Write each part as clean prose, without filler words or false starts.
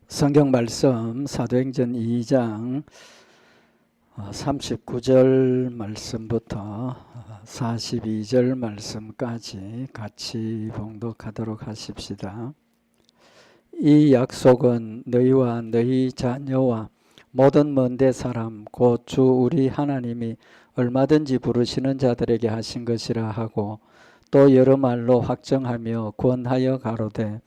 성경 말씀 사도행전 2장 39절 말씀부터 42절 말씀까지 같이 봉독하도록 하십시다. 이 약속은 너희와 너희 자녀와 모든 먼데 사람 곧 주 우리 하나님이 얼마든지 부르시는 자들에게 하신 것이라 하고, 또 여러 말로 확정하며 권하여 가로되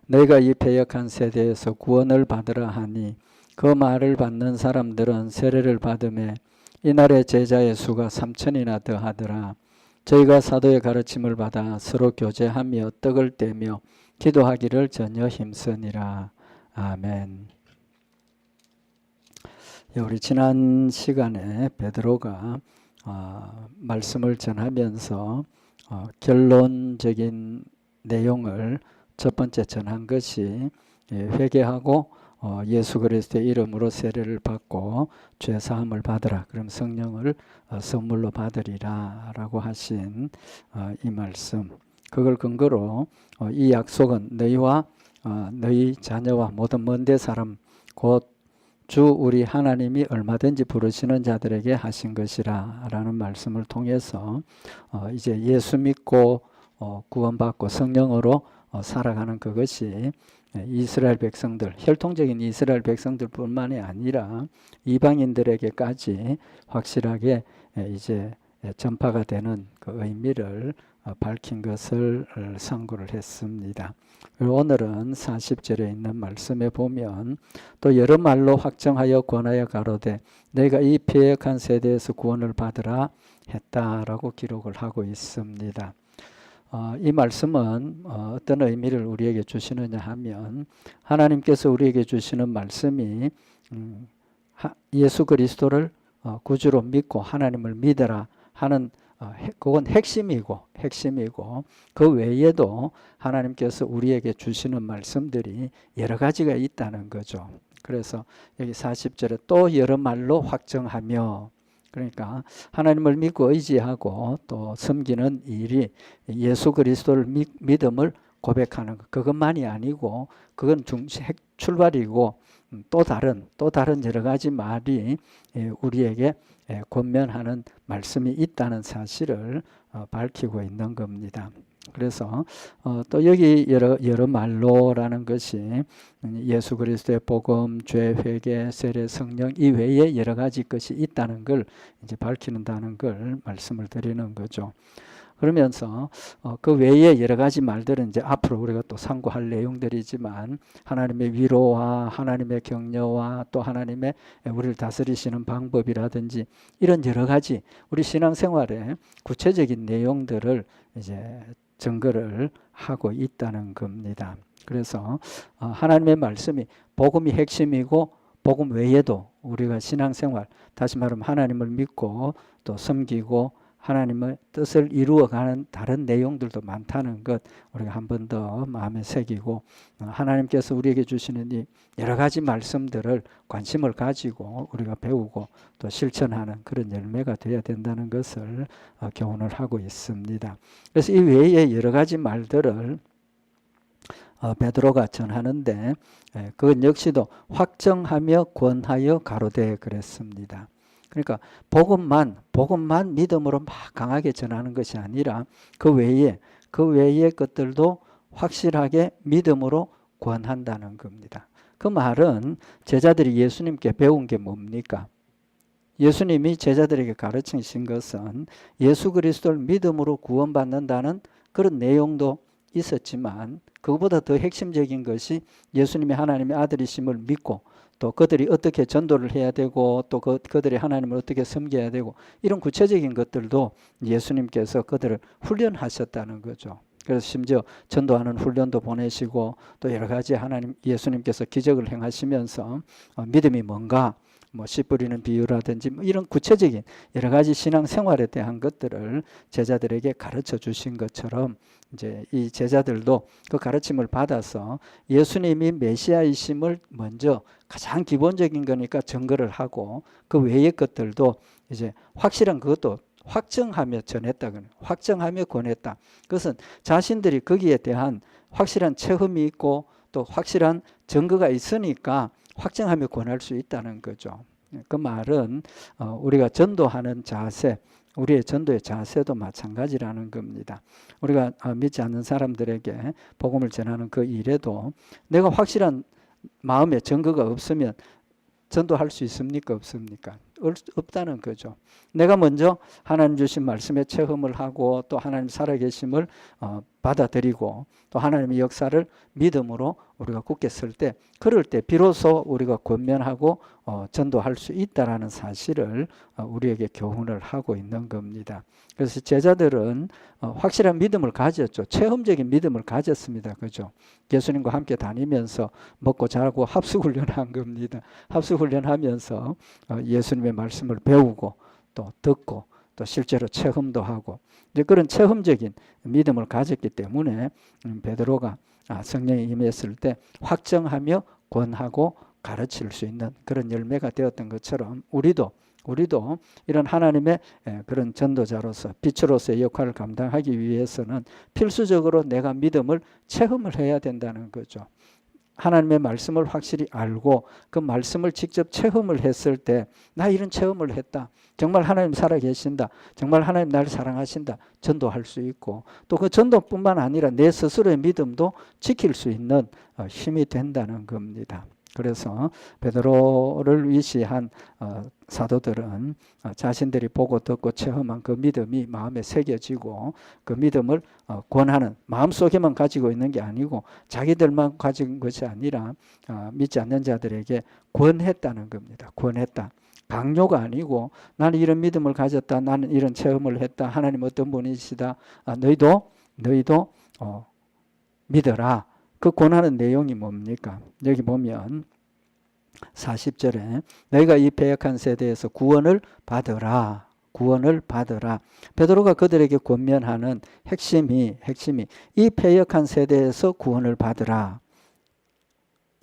너희가 이 패역한 세대에서 구원을 받으라 하니, 그 말을 받는 사람들은 세례를 받음에 이날의 제자의 수가 3,000이나 더하더라. 저희가 사도의 가르침을 받아 서로 교제하며 떡을 떼며 기도하기를 전혀 힘쓰니라. 아멘. 우리 지난 시간에 베드로가 말씀을 전하면서 결론적인 내용을 첫 번째 전한 것이 회개하고 예수 그리스도의 이름으로 세례를 받고 죄 사함을 받으라. 그럼 성령을 선물로 받으리라 라고 하신 이 말씀, 그걸 근거로 이 약속은 너희와 너희 자녀와 모든 먼데 사람 곧 주 우리 하나님이 얼마든지 부르시는 자들에게 하신 것이라 라는 말씀을 통해서 이제 예수 믿고 구원받고 성령으로 살아가는 그것이 이스라엘 백성들, 혈통적인 이스라엘 백성들 뿐만이 아니라 이방인들에게까지 확실하게 이제 전파가 되는 그 의미를 밝힌 것을 상고를 했습니다. 오늘은 40절에 있는 말씀에 보면 또 여러 말로 확정하여 권하여 가로되 너희가 이 패역한 세대에서 구원을 받으라 했다라고 기록을 하고 있습니다. 이 말씀은 어떤 의미를 우리에게 주시느냐 하면, 하나님께서 우리에게 주시는 말씀이 예수 그리스도를 구주로 믿고 하나님을 믿어라 하는 그건 핵심이고 그 외에도 하나님께서 우리에게 주시는 말씀들이 여러 가지가 있다는 거죠. 그래서 여기 40절에 또 여러 말로 확정하며, 그러니까 하나님을 믿고 의지하고 또 섬기는 일이 예수 그리스도를 믿음을 고백하는 것, 그것만이 아니고 그건 출발이고 또 다른 여러 가지 말이 우리에게 권면하는 말씀이 있다는 사실을 밝히고 있는 겁니다. 그래서 또 여기 여러 말로라는 것이 예수 그리스도의 복음, 죄, 회개, 세례, 성령 이외에 여러 가지 것이 있다는 걸 이제 밝히는다는 걸 말씀을 드리는 거죠. 그러면서 그 외에 여러 가지 말들은 이제 앞으로 우리가 또 상고할 내용들이지만, 하나님의 위로와 하나님의 격려와 또 하나님의 우리를 다스리시는 방법이라든지 이런 여러 가지 우리 신앙생활의 구체적인 내용들을 이제 증거를 하고 있다는 겁니다. 그래서 하나님의 말씀이 복음이 핵심이고, 복음 외에도 우리가 신앙생활, 다시 말하면 하나님을 믿고 또 섬기고 하나님의 뜻을 이루어가는 다른 내용들도 많다는 것, 우리가 한 번 더 마음에 새기고 하나님께서 우리에게 주시는 이 여러 가지 말씀들을 관심을 가지고 우리가 배우고 또 실천하는 그런 열매가 되어야 된다는 것을 교훈을 하고 있습니다. 그래서 이 외에 여러 가지 말들을 베드로가 전하는데, 그건 역시도 확정하며 권하여 가로되 그랬습니다. 그러니까 복음만 믿음으로 막 강하게 전하는 것이 아니라 그 외의 것들도 확실하게 믿음으로 권한다는 겁니다. 그 말은 제자들이 예수님께 배운 게 뭡니까? 예수님이 제자들에게 가르치신 것은 예수 그리스도를 믿음으로 구원받는다는 그런 내용도 있었지만, 그것보다 더 핵심적인 것이 예수님이 하나님의 아들이심을 믿고 또 그들이 어떻게 전도를 해야 되고 또 그들이 하나님을 어떻게 섬겨야 되고 이런 구체적인 것들도 예수님께서 그들을 훈련하셨다는 거죠. 그래서 심지어 전도하는 훈련도 보내시고 또 여러 가지 예수님께서 기적을 행하시면서 믿음이 뭔가 씨 뿌리는 비유라든지 이런 구체적인 여러 가지 신앙생활에 대한 것들을 제자들에게 가르쳐 주신 것처럼, 이제 이 제자들도 그 가르침을 받아서 예수님이 메시아이심을 먼저 가장 기본적인 거니까 증거를 하고, 그 외의 것들도 이제 확실한 그것도 확정하며 전했다. 확정하며 권했다. 그것은 자신들이 거기에 대한 확실한 체험이 있고 또 확실한 증거가 있으니까 확정하며 권할 수 있다는 거죠. 그 말은 우리가 전도하는 자세, 우리의 전도의 자세도 마찬가지라는 겁니다. 우리가 믿지 않는 사람들에게 복음을 전하는 그 일에도 내가 확실한 마음의 증거가 없으면 전도할 수 있습니까? 없습니까? 없다는 거죠. 내가 먼저 하나님 주신 말씀에 체험을 하고 또 하나님 살아계심을 받아들이고 또 하나님의 역사를 믿음으로 우리가 굳게 설 때, 그럴 때 비로소 우리가 권면하고 전도할 수 있다라는 사실을 우리에게 교훈을 하고 있는 겁니다. 그래서 제자들은 확실한 믿음을 가졌죠. 체험적인 믿음을 가졌습니다. 그죠? 예수님과 함께 다니면서 먹고 자고 합숙훈련한 겁니다. 합숙훈련하면서 예수님의 말씀을 배우고 또 듣고 또 실제로 체험도 하고 이제 그런 체험적인 믿음을 가졌기 때문에 베드로가 성령이 임했을 때 확정하며 권하고 가르칠 수 있는 그런 열매가 되었던 것처럼 우리도 이런 하나님의 그런 전도자로서 빛으로서의 역할을 감당하기 위해서는 필수적으로 내가 믿음을 체험을 해야 된다는 거죠. 하나님의 말씀을 확실히 알고 그 말씀을 직접 체험을 했을 때 나 이런 체험을 했다. 정말 하나님 살아계신다. 정말 하나님 나를 사랑하신다. 전도할 수 있고 또 그 전도뿐만 아니라 내 스스로의 믿음도 지킬 수 있는 힘이 된다는 겁니다. 그래서 베드로를 위시한 사도들은 자신들이 보고 듣고 체험한 그 믿음이 마음에 새겨지고 그 믿음을 권하는, 마음속에만 가지고 있는 게 아니고 자기들만 가진 것이 아니라 믿지 않는 자들에게 권했다는 겁니다. 권했다. 강요가 아니고 나는 이런 믿음을 가졌다. 나는 이런 체험을 했다. 하나님 어떤 분이시다. 너희도 믿어라. 그 권하는 내용이 뭡니까? 여기 보면 40절에 너희가 이 패역한 세대에서 구원을 받으라. 구원을 받으라. 베드로가 그들에게 권면하는 핵심이 이 패역한 세대에서 구원을 받으라.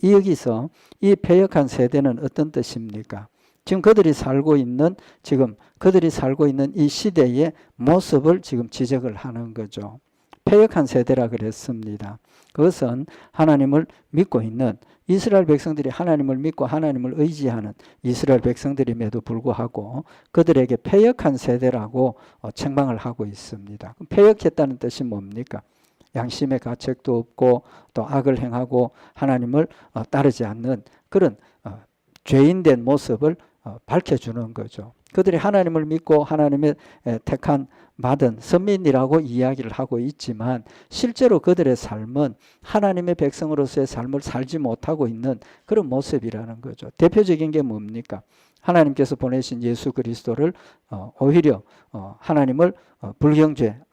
여기서 이 패역한 세대는 어떤 뜻입니까? 지금 그들이 살고 있는 이 시대의 모습을 지금 지적을 하는 거죠. 패역한 세대라 그랬습니다. 그것은 하나님을 믿고 있는 이스라엘 백성들이 하나님을 믿고 하나님을 의지하는 이스라엘 백성들임에도 불구하고 그들에게 패역한 세대라고 책망을 하고 있습니다. 패역했다는 뜻이 뭡니까? 양심의 가책도 없고 또 악을 행하고 하나님을 따르지 않는 그런 죄인된 모습을 밝혀주는 거죠. 그들이 하나님을 믿고 하나님의 택한 받은 선민이라고 이야기를 하고 있지만 실제로 그들의 삶은 하나님의 백성으로서의 삶을 살지 못하고 있는 그런 모습이라는 거죠. 대표적인 게 뭡니까? 하나님께서 보내신 예수 그리스도를 오히려 하나님을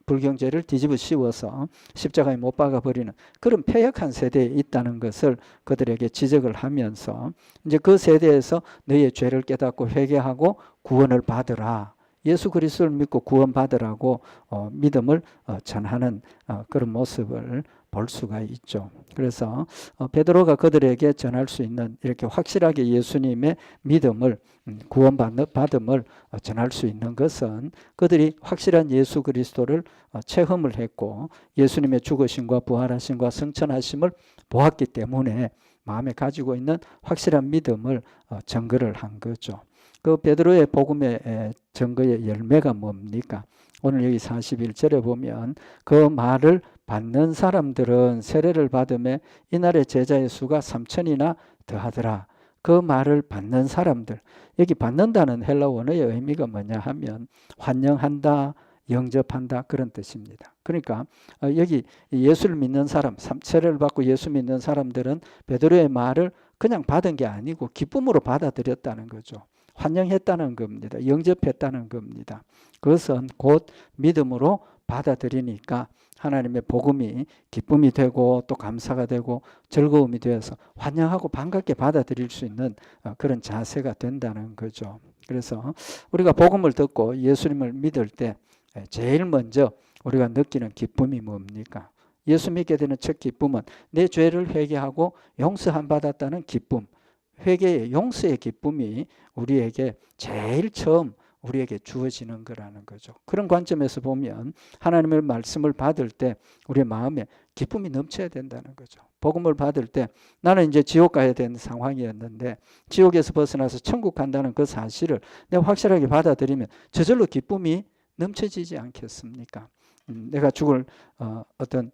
불경죄를 뒤집어 씌워서 십자가에 못 박아버리는 그런 패역한 세대에 있다는 것을 그들에게 지적을 하면서 이제 그 세대에서 너희의 죄를 깨닫고 회개하고 구원을 받으라. 예수 그리스도를 믿고 구원받으라고 믿음을 전하는 그런 모습을 볼 수가 있죠. 그래서 베드로가 그들에게 전할 수 있는 이렇게 확실하게 예수님의 믿음을 구원받음을 전할 수 있는 것은 그들이 확실한 예수 그리스도를 체험을 했고 예수님의 죽으심과 부활하심과 승천하심을 보았기 때문에 마음에 가지고 있는 확실한 믿음을 증거를 한 거죠. 그 베드로의 복음의 증거의 열매가 뭡니까? 오늘 여기 41절에 보면 그 말을 받는 사람들은 세례를 받음에 이날의 제자의 수가 3,000이나 더하더라. 그 말을 받는 사람들, 여기 받는다는 헬라 원어의 의미가 뭐냐 하면 환영한다, 영접한다 그런 뜻입니다. 그러니까 여기 예수를 믿는 사람, 세례를 받고 예수 믿는 사람들은 베드로의 말을 그냥 받은 게 아니고 기쁨으로 받아들였다는 거죠. 환영했다는 겁니다. 영접했다는 겁니다. 그것은 곧 믿음으로 받아들이니까 하나님의 복음이 기쁨이 되고 또 감사가 되고 즐거움이 되어서 환영하고 반갑게 받아들일 수 있는 그런 자세가 된다는 거죠. 그래서 우리가 복음을 듣고 예수님을 믿을 때 제일 먼저 우리가 느끼는 기쁨이 뭡니까? 예수 믿게 되는 첫 기쁨은 내 죄를 회개하고 용서함 받았다는 기쁨, 회개의 용서의 기쁨이 우리에게 제일 처음 우리에게 주어지는 거라는 거죠. 그런 관점에서 보면 하나님의 말씀을 받을 때 우리의 마음에 기쁨이 넘쳐야 된다는 거죠. 복음을 받을 때 나는 이제 지옥 가야 되는 상황이었는데 지옥에서 벗어나서 천국 간다는 그 사실을 내가 확실하게 받아들이면 저절로 기쁨이 넘쳐지지 않겠습니까? 내가 죽을 어떤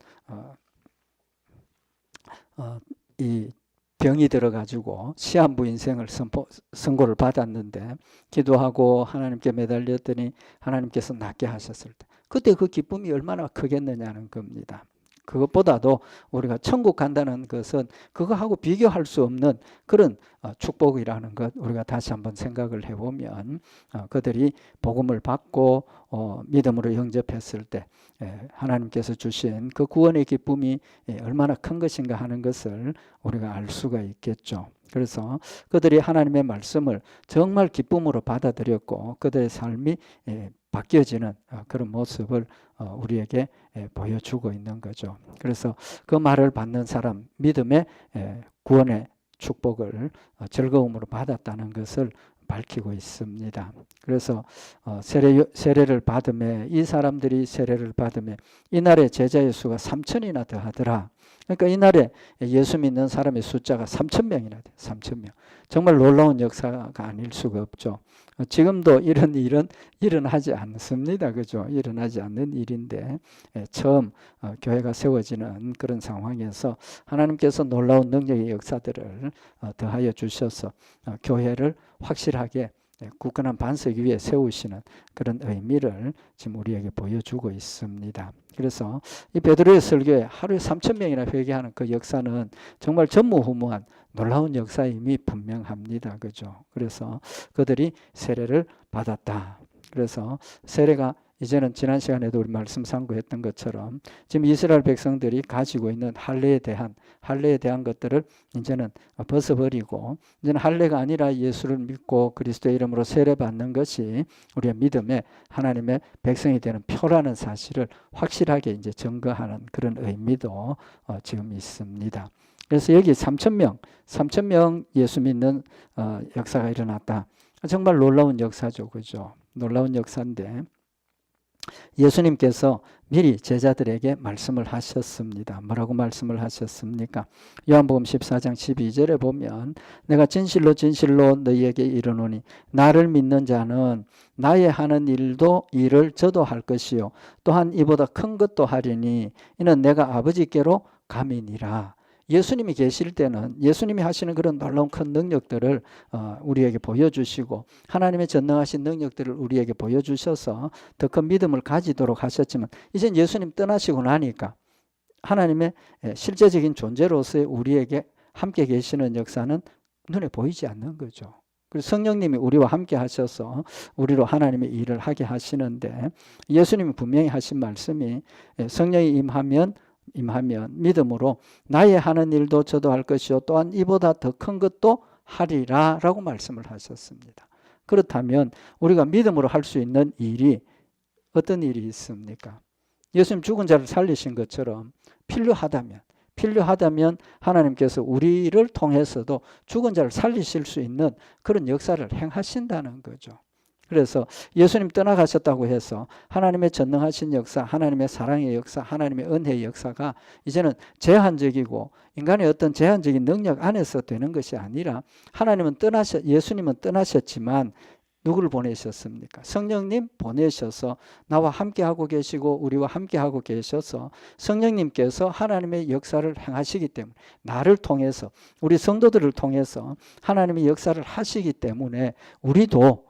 이 병이 들어가지고 시한부 인생을 선고를 받았는데 기도하고 하나님께 매달렸더니 하나님께서 낫게 하셨을 때 그때 그 기쁨이 얼마나 크겠느냐는 겁니다. 그것보다도 우리가 천국 간다는 것은 그거하고 비교할 수 없는 그런 축복이라는 것 우리가 다시 한번 생각을 해보면 그들이 복음을 받고 믿음으로 영접했을 때 하나님께서 주신 그 구원의 기쁨이 얼마나 큰 것인가 하는 것을 우리가 알 수가 있겠죠. 그래서 그들이 하나님의 말씀을 정말 기쁨으로 받아들였고 그들의 삶이 바뀌어지는 그런 모습을 우리에게 보여주고 있는 거죠. 그래서 그 말을 받는 사람 믿음의 구원의 축복을 즐거움으로 받았다는 것을 밝히고 있습니다. 그래서 세례를 받음에 이 사람들이 세례를 받음에 이날에 제자의 수가 3,000이나 더하더라. 그러니까 이날에 예수 믿는 사람의 숫자가 3,000명이나 돼요. 3,000명. 정말 놀라운 역사가 아닐 수가 없죠. 지금도 이런 일은 일어나지 않습니다. 그죠? 일어나지 않는 일인데 처음 교회가 세워지는 그런 상황에서 하나님께서 놀라운 능력의 역사들을 더하여 주셔서 교회를 확실하게 굳건한 반석 위에 세우시는 그런 의미를 지금 우리에게 보여주고 있습니다. 그래서 이 베드로의 설교에 하루에 3,000명이나 회개하는 그 역사는 정말 전무후무한 놀라운 역사임이 분명합니다. 그죠? 그래서 그들이 세례를 받았다. 그래서 세례가 이제는 지난 시간에도 우리 말씀 상고했던 것처럼 지금 이스라엘 백성들이 가지고 있는 할례에 대한 것들을 이제는 벗어버리고 이제는 할례가 아니라 예수를 믿고 그리스도의 이름으로 세례받는 것이 우리의 믿음에 하나님의 백성이 되는 표라는 사실을 확실하게 이제 증거하는 그런 의미도 지금 있습니다. 그래서 여기 3,000명 예수 믿는 역사가 일어났다. 정말 놀라운 역사죠. 그죠? 놀라운 역사인데 예수님께서 미리 제자들에게 말씀을 하셨습니다. 뭐라고 말씀을 하셨습니까? 요한복음 14장 12절에 보면 내가 진실로 진실로 너희에게 이르노니 나를 믿는 자는 나의 하는 일을 저도 할 것이요 또한 이보다 큰 것도 하리니 이는 내가 아버지께로 감이니라. 예수님이 계실 때는 예수님이 하시는 그런 놀라운 큰 능력들을 우리에게 보여주시고 하나님의 전능하신 능력들을 우리에게 보여주셔서 더 큰 믿음을 가지도록 하셨지만 이젠 예수님 떠나시고 나니까 하나님의 실제적인 존재로서의 우리에게 함께 계시는 역사는 눈에 보이지 않는 거죠. 그래서 성령님이 우리와 함께 하셔서 우리로 하나님의 일을 하게 하시는데 예수님이 분명히 하신 말씀이 성령이 임하면 믿음으로 나의 하는 일도 저도 할 것이요 또한 이보다 더 큰 것도 하리라 라고 말씀을 하셨습니다. 그렇다면 우리가 믿음으로 할 수 있는 일이 어떤 일이 있습니까? 예수님 죽은 자를 살리신 것처럼 필요하다면 하나님께서 우리를 통해서도 죽은 자를 살리실 수 있는 그런 역사를 행하신다는 거죠. 그래서 예수님 떠나가셨다고 해서 하나님의 전능하신 역사, 하나님의 사랑의 역사, 하나님의 은혜의 역사가 이제는 제한적이고 인간의 어떤 제한적인 능력 안에서 되는 것이 아니라 예수님은 떠나셨지만 누구를 보내셨습니까? 성령님 보내셔서 나와 함께하고 계시고 우리와 함께하고 계셔서 성령님께서 하나님의 역사를 행하시기 때문에 나를 통해서 우리 성도들을 통해서 하나님의 역사를 하시기 때문에 우리도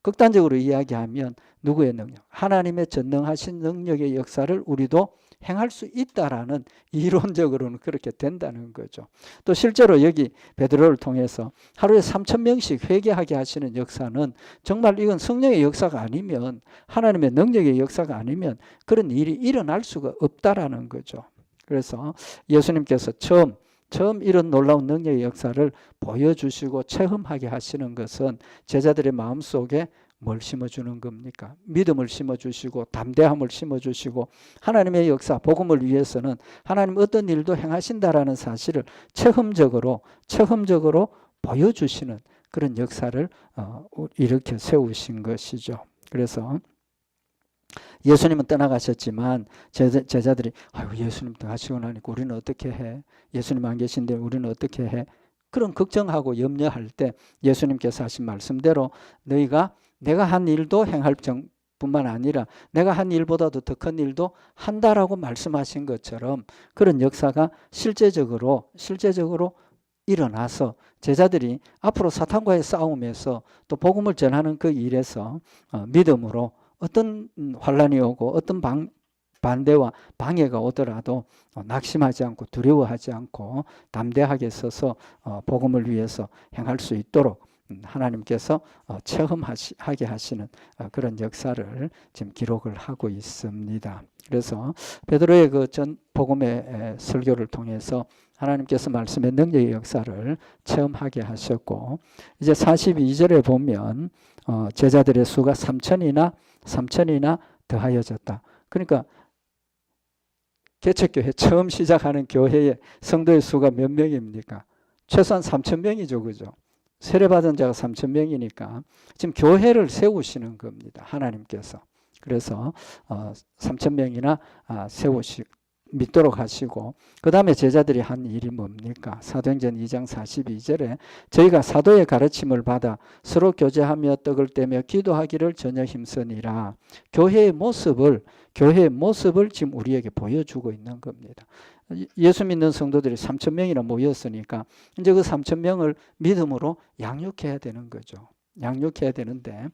극단적으로 이야기하면 누구의 능력? 하나님의 전능하신 능력의 역사를 우리도 행할 수 있다라는 이론적으로는 그렇게 된다는 거죠. 또 실제로 여기 베드로를 통해서 하루에 3,000명씩 회개하게 하시는 역사는 정말 이건 성령의 역사가 아니면 하나님의 능력의 역사가 아니면 그런 일이 일어날 수가 없다라는 거죠. 그래서 예수님께서 처음 이런 놀라운 능력의 역사를 보여주시고 체험하게 하시는 것은 제자들의 마음속에 뭘 심어주는 겁니까? 믿음을 심어주시고 담대함을 심어주시고 하나님의 역사, 복음을 위해서는 하나님 어떤 일도 행하신다라는 사실을 체험적으로 보여주시는 그런 역사를 일으켜 세우신 것이죠. 그래서 예수님은 떠나가셨지만 제자들이 아유 예수님 떠나시고 나니까 우리는 어떻게 해? 예수님 안 계신데 우리는 어떻게 해? 그런 걱정하고 염려할 때 예수님께서 하신 말씀대로 너희가 내가 한 일도 행할 뿐만 아니라 내가 한 일보다도 더 큰 일도 한다라고 말씀하신 것처럼 그런 역사가 실제적으로 일어나서 제자들이 앞으로 사탄과의 싸움에서 또 복음을 전하는 그 일에서 믿음으로 어떤 환란이 오고 어떤 반대와 방해가 오더라도 낙심하지 않고 두려워하지 않고 담대하게 서서 복음을 위해서 행할 수 있도록 하나님께서 체험하게 하시는 그런 역사를 지금 기록을 하고 있습니다. 그래서 베드로의 그 전 복음의 설교를 통해서 하나님께서 말씀의 능력의 역사를 체험하게 하셨고 이제 42절에 보면 제자들의 수가 3천이나 더하여졌다. 그러니까 개척교회 처음 시작하는 교회의 성도의 수가 몇 명입니까? 최소한 3,000명이죠. 그죠? 세례받은 자가 3,000명이니까 지금 교회를 세우시는 겁니다. 하나님께서. 그래서 3,000명이나 믿도록 하시고 그 다음에 제자들이 한 일이 뭡니까? 사도행전 2장 42절에 저희가 사도의 가르침을 받아 서로 교제하며 떡을 떼며 기도하기를 전혀 힘쓰니라. 교회의 모습을 지금 우리에게 보여주고 있는 겁니다. 예수 믿는 성도들이 3,000명이나 모였으니까 이제 그 3,000명을 믿음으로 양육해야 되는 거죠. 양육해야 되는데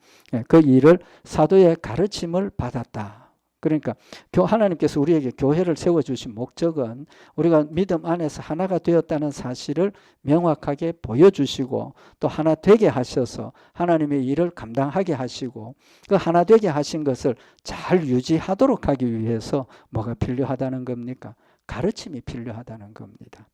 그 일을 사도의 가르침을 받았다. 그러니까 하나님께서 우리에게 교회를 세워주신 목적은 우리가 믿음 안에서 하나가 되었다는 사실을 명확하게 보여주시고 또 하나 되게 하셔서 하나님의 일을 감당하게 하시고 그 하나 되게 하신 것을 잘 유지하도록 하기 위해서 뭐가 필요하다는 겁니까? 가르침이 필요하다는 겁니다.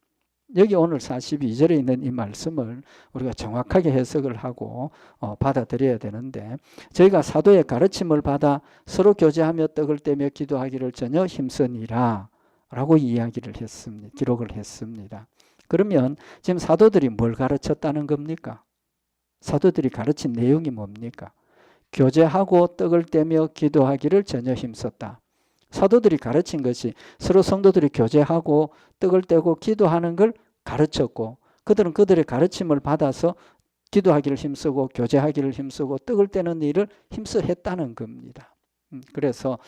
여기 오늘 42절에 있는 이 말씀을 우리가 정확하게 해석을 하고 받아들여야 되는데 저희가 사도의 가르침을 받아 서로 교제하며 떡을 떼며 기도하기를 전혀 힘쓰니라 라고 이야기를 했습니다. 기록을 했습니다. 그러면 지금 사도들이 뭘 가르쳤다는 겁니까? 사도들이 가르친 내용이 뭡니까? 교제하고 떡을 떼며 기도하기를 전혀 힘썼다. 사도들이 가르친 것이 서로 성도들이 교제하고 떡을 떼고 기도하는 걸 가르쳤고 그들은 그들의 가르침을 받아서 기도하기를 힘쓰고 교제하기를 힘쓰고 떡을 떼는 일을 힘써 했다는 겁니다. 그래서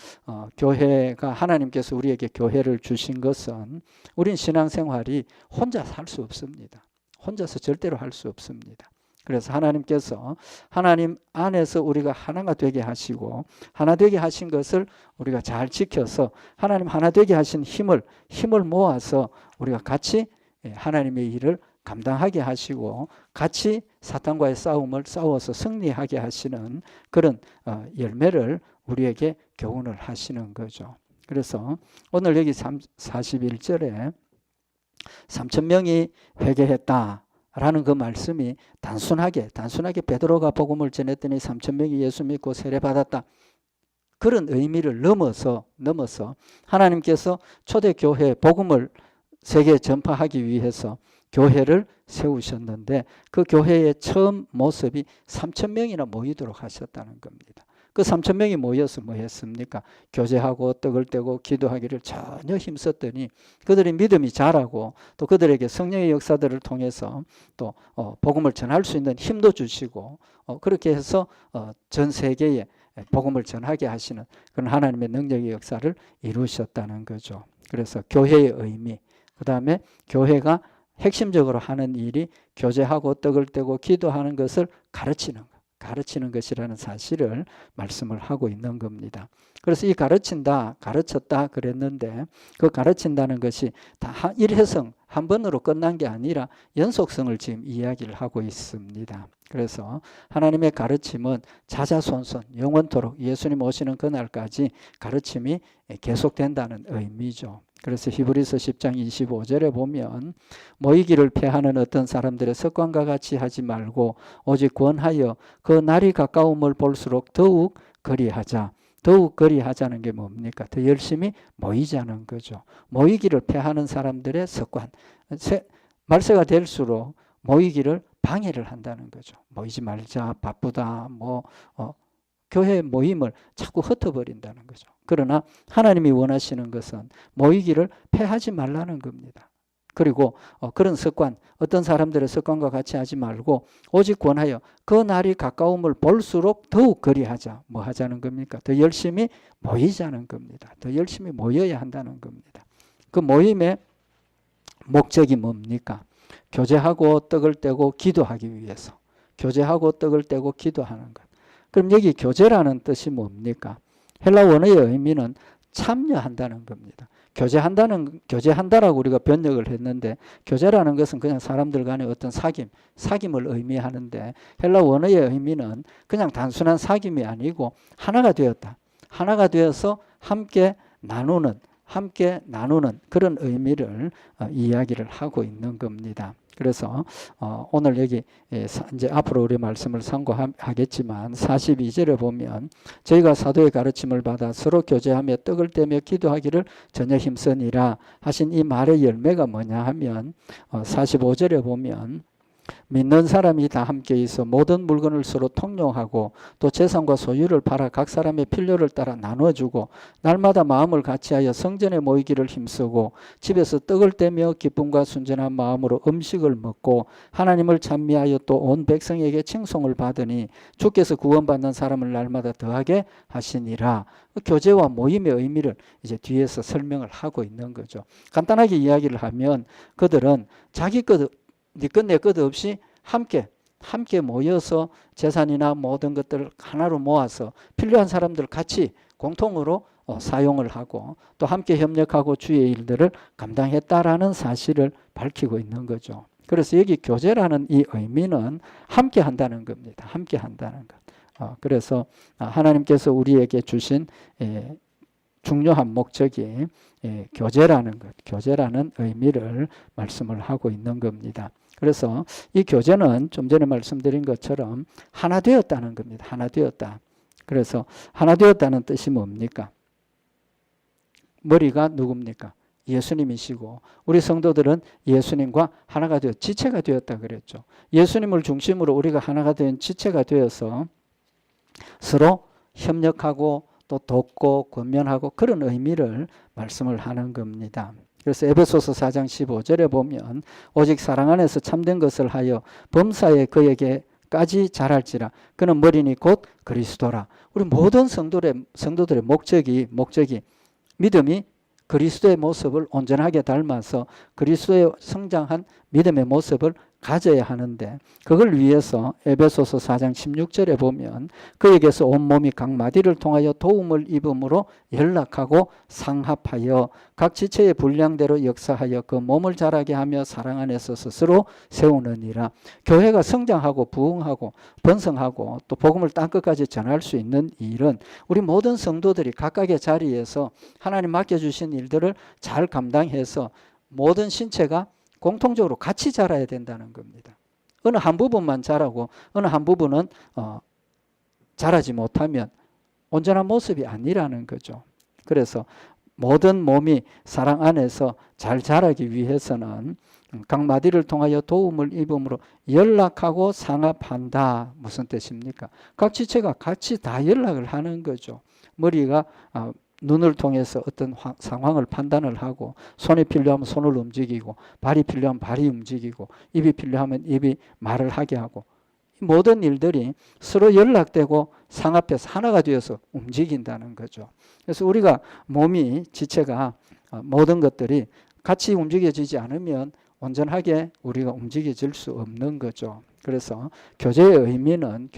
교회가 하나님께서 우리에게 교회를 주신 것은 우린 신앙생활이 혼자서 할 수 없습니다. 혼자서 절대로 할 수 없습니다. 그래서 하나님께서 하나님 안에서 우리가 하나가 되게 하시고 하나 되게 하신 것을 우리가 잘 지켜서 하나님 하나 되게 하신 힘을 모아서 우리가 같이 하나님의 일을 감당하게 하시고 같이 사탄과의 싸움을 싸워서 승리하게 하시는 그런 열매를 우리에게 교훈을 하시는 거죠. 그래서 오늘 여기 41절에 3,000명이 회개했다. 라는 그 말씀이 단순하게 베드로가 복음을 전했더니 3,000명이 예수 믿고 세례받았다. 그런 의미를 넘어서 하나님께서 초대교회 복음을 세계에 전파하기 위해서 교회를 세우셨는데 그 교회의 처음 모습이 3,000명이나 모이도록 하셨다는 겁니다. 그 3,000명이 모여서 뭐 했습니까? 교제하고 떡을 떼고 기도하기를 전혀 힘썼더니 그들의 믿음이 자라고 또 그들에게 성령의 역사들을 통해서 또 복음을 전할 수 있는 힘도 주시고 그렇게 해서 전 세계에 복음을 전하게 하시는 그런 하나님의 능력의 역사를 이루셨다는 거죠. 그래서 교회의 의미, 그 다음에 교회가 핵심적으로 하는 일이 교제하고 떡을 떼고 기도하는 것을 가르치는 것이라는 사실을 말씀을 하고 있는 겁니다. 그래서 이 가르쳤다 그랬는데 그 가르친다는 것이 다 일회성 한 번으로 끝난 게 아니라 연속성을 지금 이야기를 하고 있습니다. 그래서 하나님의 가르침은 자자손손 영원토록 예수님 오시는 그날까지 가르침이 계속된다는 의미죠. 그래서 히브리서 10장 25절에 보면 모이기를 패하는 어떤 사람들의 습관과 같이 하지 말고 오직 권하여 그 날이 가까움을 볼수록 더욱 거리하자는 게 뭡니까? 더 열심히 모이자는 거죠. 모이기를 패하는 사람들의 습관. 말세가 될수록 모이기를 방해를 한다는 거죠. 모이지 말자, 바쁘다, 교회 모임을 자꾸 흩어버린다는 거죠. 그러나 하나님이 원하시는 것은 모이기를 폐하지 말라는 겁니다. 그리고 그런 습관, 어떤 사람들의 습관과 같이 하지 말고 오직 권하여 그 날이 가까움을 볼수록 더욱 그리하자. 뭐 하자는 겁니까? 더 열심히 모이자는 겁니다. 더 열심히 모여야 한다는 겁니다. 그 모임의 목적이 뭡니까? 교제하고 떡을 떼고 기도하기 위해서. 교제하고 떡을 떼고 기도하는 것. 그럼 여기 교제라는 뜻이 뭡니까? 헬라 원어의 의미는 참여한다는 겁니다. 교제한다라고 우리가 번역을 했는데 교제라는 것은 그냥 사람들 간의 어떤 사귐을 의미하는데 헬라 원어의 의미는 그냥 단순한 사귐이 아니고 하나가 되었다. 하나가 되어서 함께 나누는 그런 의미를 이야기를 하고 있는 겁니다. 그래서 오늘 여기 이제 앞으로 우리 말씀을 상고하겠지만 42절에 보면 저희가 사도의 가르침을 받아 서로 교제하며 떡을 떼며 기도하기를 전혀 힘쓰니라 하신 이 말의 열매가 뭐냐 하면 45절에 보면 믿는 사람이 다 함께 있어 모든 물건을 서로 통용하고 또 재산과 소유를 팔아 각 사람의 필요를 따라 나눠주고 날마다 마음을 같이하여 성전에 모이기를 힘쓰고 집에서 떡을 떼며 기쁨과 순전한 마음으로 음식을 먹고 하나님을 찬미하여 또 온 백성에게 칭송을 받으니 주께서 구원받는 사람을 날마다 더하게 하시니라. 교제와 모임의 의미를 이제 뒤에서 설명을 하고 있는 거죠. 간단하게 이야기를 하면 그들은 자기 것 네 것 내 것 없이 함께 모여서 재산이나 모든 것들을 하나로 모아서 필요한 사람들 같이 공통으로 사용을 하고 또 함께 협력하고 주의 일들을 감당했다라는 사실을 밝히고 있는 거죠. 그래서 여기 교제라는 이 의미는 함께 한다는 겁니다. 함께 한다는 것. 그래서 하나님께서 우리에게 주신 중요한 목적이 교제라는 것, 교제라는 의미를 말씀을 하고 있는 겁니다. 그래서 이 교제는 좀 전에 말씀드린 것처럼 하나 되었다는 겁니다. 하나 되었다. 그래서 하나 되었다는 뜻이 뭡니까? 머리가 누굽니까? 예수님이시고 우리 성도들은 예수님과 하나가 되어 지체가 되었다 그랬죠. 예수님을 중심으로 우리가 하나가 된 지체가 되어서 서로 협력하고 또 돕고 권면하고 그런 의미를 말씀을 하는 겁니다. 그래서 에베소서 4장 15절에 보면 오직 사랑 안에서 참된 것을 하여 범사에 그에게까지 자랄지라 그는 머리니 곧 그리스도라. 우리 모든 성도들의 목적이 믿음이 그리스도의 모습을 온전하게 닮아서 그리스도의 성장한 믿음의 모습을 가져야 하는데 그걸 위해서 에베소서 4장 16절에 보면 그에게서 온몸이 각 마디를 통하여 도움을 입음으로 연락하고 상합하여 각 지체의 분량대로 역사하여 그 몸을 자라게 하며 사랑 안에서 스스로 세우느니라. 교회가 성장하고 부흥하고 번성하고 또 복음을 땅끝까지 전할 수 있는 일은 우리 모든 성도들이 각각의 자리에서 하나님 맡겨주신 일들을 잘 감당해서 모든 신체가 공통적으로 같이 자라야 된다는 겁니다. 어느 한 부분만 자라고 어느 한 부분은 자라지 못하면 온전한 모습이 아니라는 거죠. 그래서 모든 몸이 사랑 안에서 잘 자라기 위해서는 각 마디를 통하여 도움을 입음으로 연락하고 상합한다. 무슨 뜻입니까? 각 지체가 같이 다 연락을 하는 거죠. 머리가 눈을 통해서 어떤 상황을 판단을 하고 손이 필요하면 손을 움직이고 발이 필요하면 발이 움직이고 입이 필요하면 입이 말을 하게 하고 모든 일들이 서로 연락되고 상합해서 하나가 되어서 움직인다는 거죠. 그래서 우리가 몸이 지체가 모든 것들이 같이 움직여지지 않으면 온전하게 우리가 움직여질 수 없는 거죠. 그래서 교제의 의미는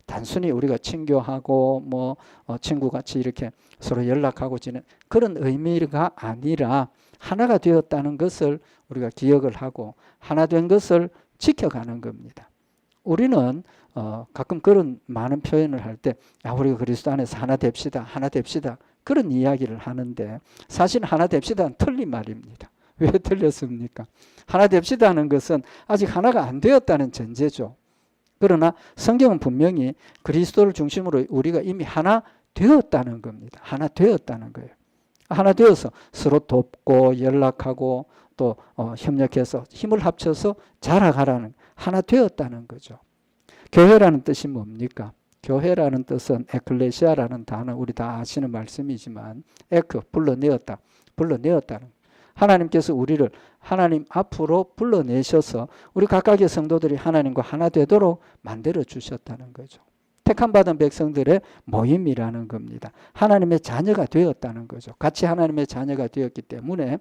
단순히 우리가 친교하고 친구같이 이렇게 서로 연락하고 지내는 그런 의미가 아니라 하나가 되었다는 것을 우리가 기억을 하고 하나 된 것을 지켜가는 겁니다. 우리는 가끔 그런 많은 표현을 할 때 우리가 그리스도 안에서 하나 됩시다 그런 이야기를 하는데 사실 하나 됩시다는 틀린 말입니다. 왜 틀렸습니까? 하나 됩시다는 것은 아직 하나가 안 되었다는 전제죠. 그러나 성경은 분명히 그리스도를 중심으로 우리가 이미 하나 되었다는 겁니다. 하나 되었다는 거예요. 하나 되어서 서로 돕고 연락하고 또 협력해서 힘을 합쳐서 자라가라는 하나 되었다는 거죠. 교회라는 뜻이 뭡니까? 교회라는 뜻은 에클레시아라는 단어, 우리 다 아시는 말씀이지만 에크, 불러내었다. 불러내었다는, 하나님께서 우리를 하나님 앞으로 불러내셔서 우리 각각의 성도들이 하나님과 하나 되도록 만들어 주셨다는 거죠. 택함 받은 백성들의 모임이라는 겁니다. 하나님의 자녀가 되었다는 거죠. 같이 하나님의 자녀가 되었기 때문에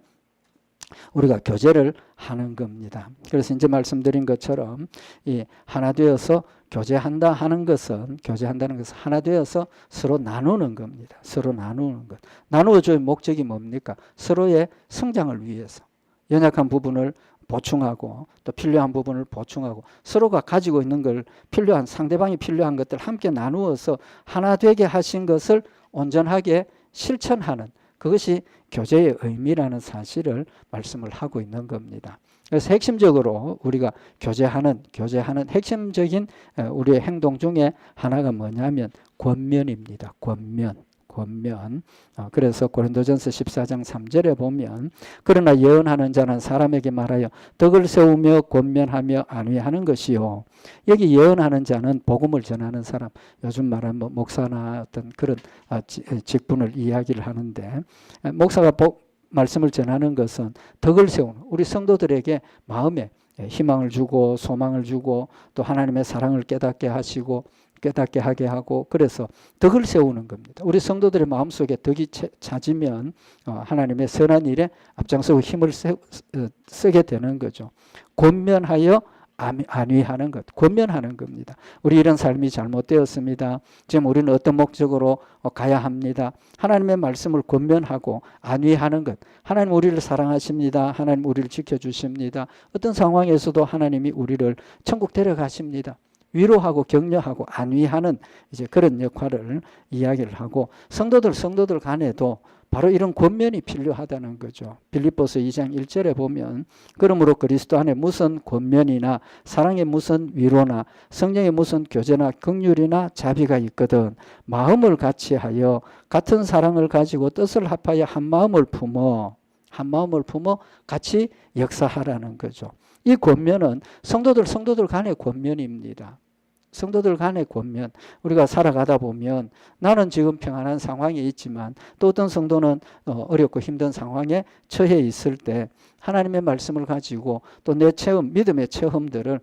우리가 교제를 하는 겁니다. 그래서 이제 말씀드린 것처럼 이 하나 되어서 교제한다 하는 것은, 교제한다는 것은 하나 되어서 서로 나누는 겁니다. 서로 나누는 것. 나누어줘의 목적이 뭡니까? 서로의 성장을 위해서. 연약한 부분을 보충하고 또 필요한 부분을 보충하고 서로가 가지고 있는 걸, 필요한, 상대방이 필요한 것들 함께 나누어서 하나 되게 하신 것을 온전하게 실천하는, 그것이 교제의 의미라는 사실을 말씀을 하고 있는 겁니다. 그래서 핵심적으로 우리가 교제하는 핵심적인 우리의 행동 중에 하나가 뭐냐면 권면입니다. 권면. 그래서 고린도전서 14장 3절에 보면 그러나 예언하는 자는 사람에게 말하여 덕을 세우며 권면하며 안위하는 것이요. 여기 예언하는 자는 복음을 전하는 사람, 요즘 말하는 뭐 목사나 어떤 그런 직분을 이야기를 하는데, 목사가 말씀을 전하는 것은 덕을 세우는, 우리 성도들에게 마음에 희망을 주고 소망을 주고 또 하나님의 사랑을 깨닫게 하게 하고, 그래서 덕을 세우는 겁니다. 우리 성도들의 마음속에 덕이 찾으면 하나님의 선한 일에 앞장서고 힘을 쓰게 되는 거죠. 권면하여 안위하는 것, 권면하는 겁니다. 우리 이런 삶이 잘못되었습니다. 지금 우리는 어떤 목적으로 가야 합니다. 하나님의 말씀을 권면하고 안위하는 것. 하나님 우리를 사랑하십니다. 하나님 우리를 지켜주십니다. 어떤 상황에서도 하나님이 우리를 천국 데려가십니다. 위로하고 격려하고 안위하는 이제 그런 역할을 이야기를 하고, 성도들 간에도 바로 이런 권면이 필요하다는 거죠. 빌립보서 2장 1절에 보면 그러므로 그리스도 안에 무슨 권면이나 사랑의 무슨 위로나 성령의 무슨 교제나 긍휼이나 자비가 있거든 마음을 같이 하여 같은 사랑을 가지고 뜻을 합하여 한 마음을 품어 같이 역사하라는 거죠. 이 권면은 성도들 간의 권면입니다. 성도들 간의 권면. 우리가 살아가다 보면 나는 지금 평안한 상황에 있지만 또 어떤 성도는 어렵고 힘든 상황에 처해 있을 때 하나님의 말씀을 가지고 또 내 체험, 믿음의 체험들을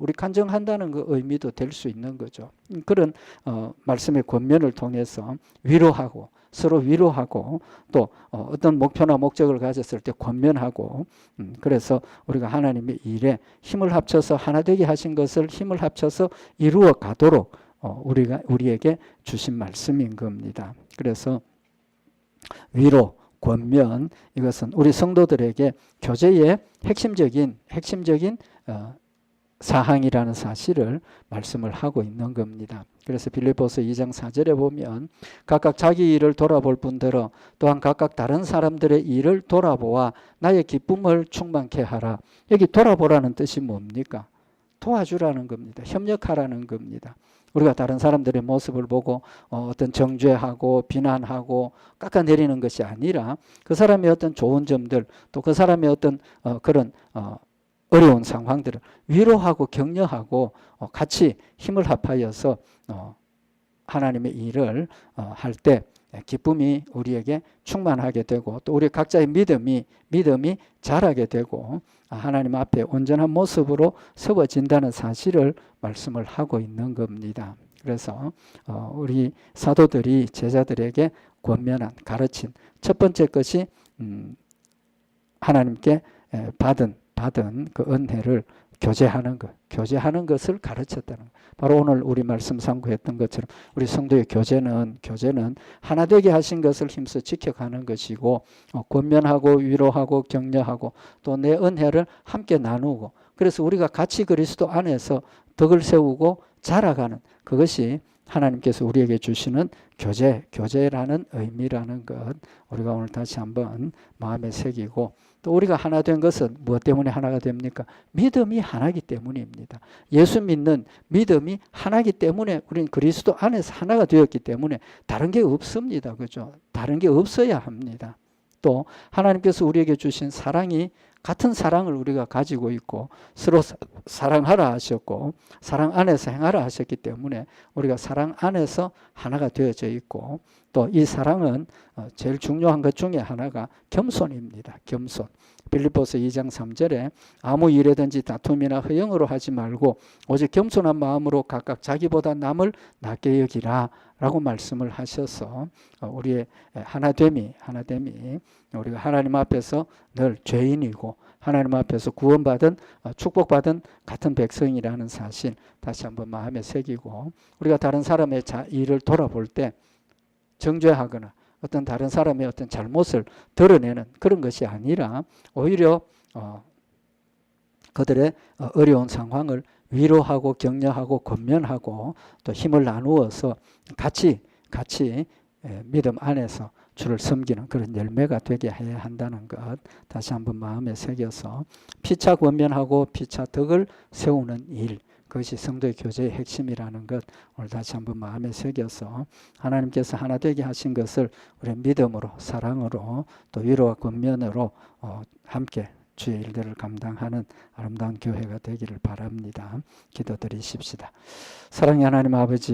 우리 간증한다는 그 의미도 될 수 있는 거죠. 그런 말씀의 권면을 통해서 위로하고 서로 위로하고 또 어떤 목표나 목적을 가졌을 때 권면하고, 그래서 우리가 하나님의 일에 힘을 합쳐서 하나 되게 하신 것을 힘을 합쳐서 이루어 가도록 우리에게 주신 말씀인 겁니다. 그래서 위로, 권면, 이것은 우리 성도들에게 교제의 핵심적인 사항이라는 사실을 말씀을 하고 있는 겁니다. 그래서 빌립보서 2장 4절에 보면 각각 자기 일을 돌아볼 뿐더러 또한 각각 다른 사람들의 일을 돌아보아 나의 기쁨을 충만케 하라. 여기 돌아보라는 뜻이 뭡니까? 도와주라는 겁니다. 협력하라는 겁니다. 우리가 다른 사람들의 모습을 보고 어떤 정죄하고 비난하고 깎아내리는 것이 아니라 그 사람의 어떤 좋은 점들, 또 그 사람의 어떤 그런 어려운 상황들을 위로하고 격려하고 같이 힘을 합하여서 하나님의 일을 할 때 기쁨이 우리에게 충만하게 되고 또 우리 각자의 믿음이 자라게 되고 하나님 앞에 온전한 모습으로 세워진다는 사실을 말씀을 하고 있는 겁니다. 그래서 우리 사도들이 제자들에게 권면한, 가르친 첫 번째 것이 하나님께 받은 그 은혜를 교제하는 것을 가르쳤다는 것. 바로 오늘 우리 말씀 상고했던 것처럼 우리 성도의 교제는 하나 되게 하신 것을 힘써 지켜가는 것이고, 권면하고 위로하고 격려하고 또 내 은혜를 함께 나누고, 그래서 우리가 같이 그리스도 안에서 덕을 세우고 자라가는, 그것이 하나님께서 우리에게 주시는 교제라는 의미라는 것, 우리가 오늘 다시 한번 마음에 새기고, 또 우리가 하나 된 것은 무엇 때문에 하나가 됩니까? 믿음이 하나이기 때문입니다. 예수 믿는 믿음이 하나이기 때문에 우리는 그리스도 안에서 하나가 되었기 때문에 다른 게 없습니다. 그죠? 다른 게 없어야 합니다. 또 하나님께서 우리에게 주신 사랑이 같은 사랑을 우리가 가지고 있고 서로 사랑하라 하셨고 사랑 안에서 행하라 하셨기 때문에 우리가 사랑 안에서 하나가 되어져 있고 또 이 사랑은 제일 중요한 것 중에 하나가 겸손입니다. 겸손. 빌립보서 2장 3절에 아무 일에든지 다툼이나 허영으로 하지 말고 오직 겸손한 마음으로 각각 자기보다 남을 낮게 여기라 라고 말씀을 하셔서 우리의 하나됨이 우리가 하나님 앞에서 늘 죄인이고 하나님 앞에서 구원받은 축복받은 같은 백성이라는 사실 다시 한번 마음에 새기고 우리가 다른 사람의 일을 돌아볼 때 정죄하거나 어떤 다른 사람의 어떤 잘못을 드러내는 그런 것이 아니라 오히려 그들의 어려운 상황을 위로하고 격려하고 권면하고 또 힘을 나누어서 같이 믿음 안에서 주를 섬기는 그런 열매가 되게 해야 한다는 것 다시 한번 마음에 새겨서 피차 권면하고 피차 덕을 세우는 일 그것이 성도의 교제의 핵심이라는 것 오늘 다시 한번 마음에 새겨서 하나님께서 하나 되게 하신 것을 우리 믿음으로 사랑으로 또 위로와 권면으로 함께 주의 일들을 감당하는 아름다운 교회가 되기를 바랍니다. 기도드리십시다. 사랑의 하나님 아버지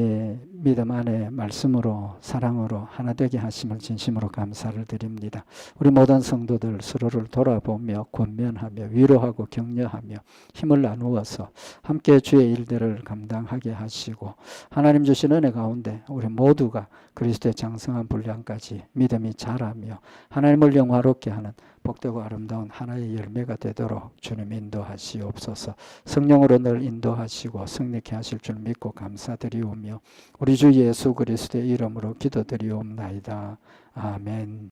믿음 안에 말씀으로 사랑으로 하나 되게 하심을 진심으로 감사를 드립니다. 우리 모든 성도들 서로를 돌아보며 권면하며 위로하고 격려하며 힘을 나누어서 함께 주의 일들을 감당하게 하시고 하나님 주신 은혜 가운데 우리 모두가 그리스도의 장성한 분량까지 믿음이 자라며 하나님을 영화롭게 하는 복되고 아름다운 하나의 열매가 되도록 주님 인도하시옵소서. 성령으로 늘 인도하시고 성립케 하실 줄 믿고 감사드리오며 우리 주 예수 그리스도의 이름으로 기도드리옵나이다. 아멘.